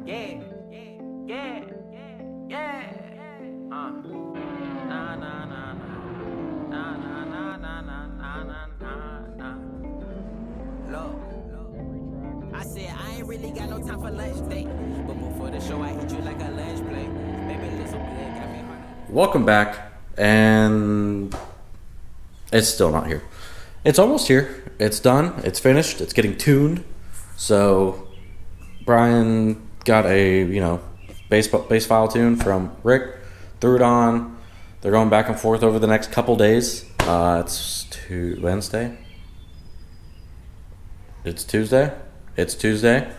Yeah, yeah, yeah. Nah, nah, nah, nah. Nah, nah, nah, nah, nah, nah, nah, nah, nah. Look, I said I ain't really got no time for lunch date. But before the show, I hit you like a lunch plate. Baby, look so good, got me hard. Welcome back, and it's still not here. It's almost here. It's done. It's finished. It's getting tuned. So Brian got a bass file tune from Rick, threw it on. They're going back and forth over the next couple days. It's Wednesday. It's Tuesday. It's Tuesday.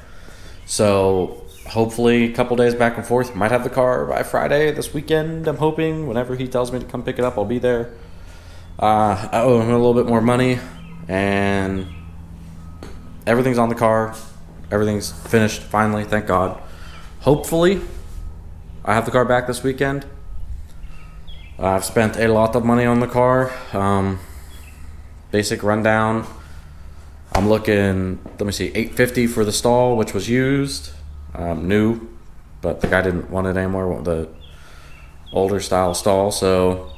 So hopefully a couple days back and forth. Might have the car by Friday this weekend. I'm hoping. Whenever he tells me to come pick it up, I'll be there. I owe him a little bit more money, and everything's on the car. Everything's finished finally, thank God. Hopefully, I have the car back this weekend. I've spent a lot of money on the car. Basic rundown. I'm looking, let me see, $850 for the stall, which was used, new, but the guy didn't want it anymore, want the older style stall, so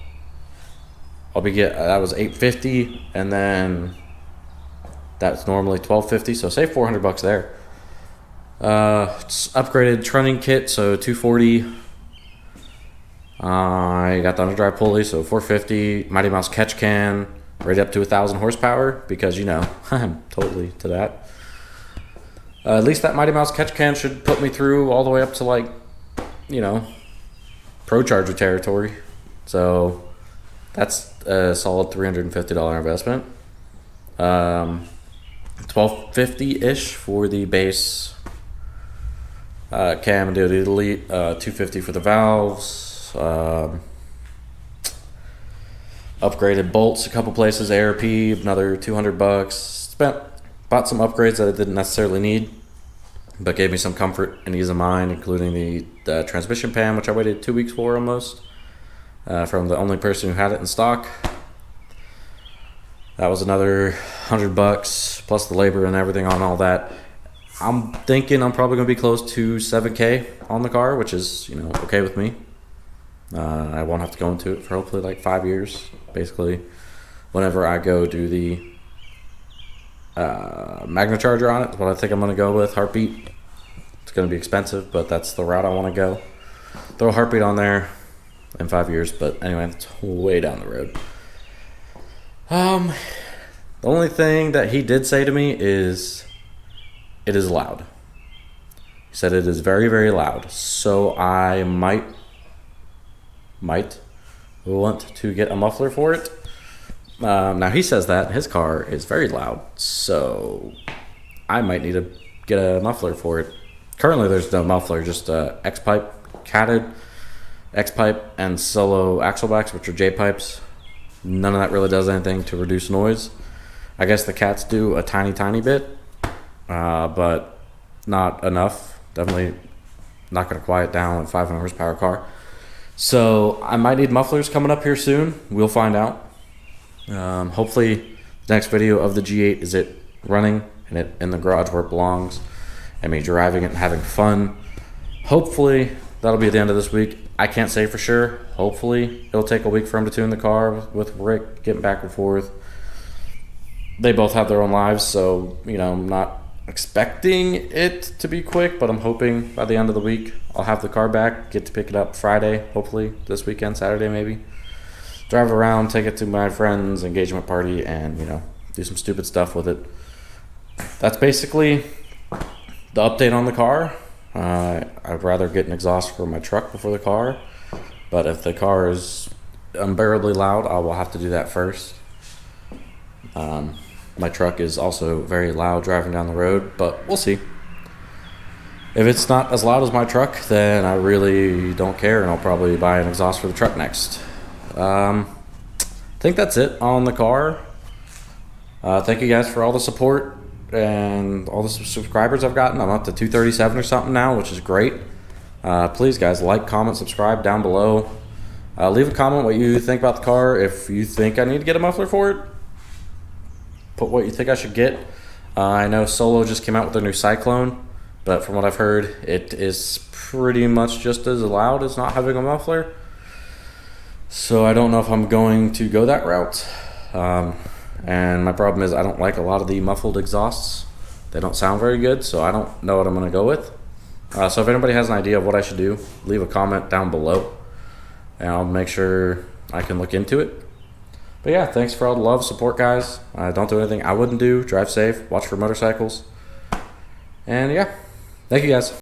that was $850, and then that's normally $1250, so save $400 there. It's upgraded trunnion kit, so $240. I got the underdrive pulley, so $450. Mighty Mouse catch can, rated up to 1,000 horsepower, because I'm totally to that. At least that Mighty Mouse catch can should put me through all the way up to Pro Charger territory. So that's a solid $350 investment. $1250-ish for the base cam and Duty Elite. $250 for the valves. Upgraded bolts a couple places. ARP another $200. Bought some upgrades that I didn't necessarily need, but gave me some comfort and ease of mind, including the transmission pan, which I waited 2 weeks for almost, from the only person who had it in stock. That was another $100 plus the labor and everything on all that. I'm thinking I'm probably going to be close to $7,000 on the car, which is okay with me. I won't have to go into it for hopefully 5 years. Basically, whenever I go do the Magna Charger on it, is what I think I'm going to go with. Heartbeat. It's going to be expensive, but that's the route I want to go. Throw a Heartbeat on there in 5 years, but anyway, it's way down the road. The only thing that he did say to me is it is loud. He said it is very, very loud. So I might want to get a muffler for it. Now he says that his car is very loud, so I might need to get a muffler for it. Currently there's no muffler, just X-pipe, catted X-pipe, and solo axle backs, which are J-pipes. None of that really does anything to reduce noise. I guess the cats do a tiny bit, but not enough. Definitely not going to quiet down a 500 horsepower car. So I might need mufflers coming up here soon. We'll find out. Hopefully the next video of the G8 is it running and it in the garage where it belongs, and me driving it and having fun. Hopefully that'll be at the end of this week. I can't say for sure. Hopefully it'll take a week for him to tune the car with Rick, getting back and forth. They both have their own lives, so I'm not expecting it to be quick, but I'm hoping by the end of the week I'll have the car back, get to pick it up Friday, hopefully this weekend, Saturday maybe. Drive it around, take it to my friend's engagement party, and do some stupid stuff with it. That's basically the update on the car. I'd rather get an exhaust for my truck before the car, but if the car is unbearably loud, I will have to do that first. My truck is also very loud driving down the road, but we'll see. If it's not as loud as my truck, then I really don't care, and I'll probably buy an exhaust for the truck next. I think that's it on the car. Thank you guys for all the support and all the subscribers I've gotten. I'm up to 237 or something now, which is great. Please, guys, like, comment, subscribe down below. Leave a comment what you think about the car. If you think I need to get a muffler for it, put what you think I should get. I know Solo just came out with their new Cyclone. But from what I've heard, it is pretty much just as loud as not having a muffler. So I don't know if I'm going to go that route. And my problem is I don't like a lot of the muffled exhausts. They don't sound very good, so I don't know what I'm going to go with. So if anybody has an idea of what I should do, leave a comment down below, and I'll make sure I can look into it. But yeah, thanks for all the love, support, guys. Don't do anything I wouldn't do. Drive safe, watch for motorcycles. And yeah, thank you guys.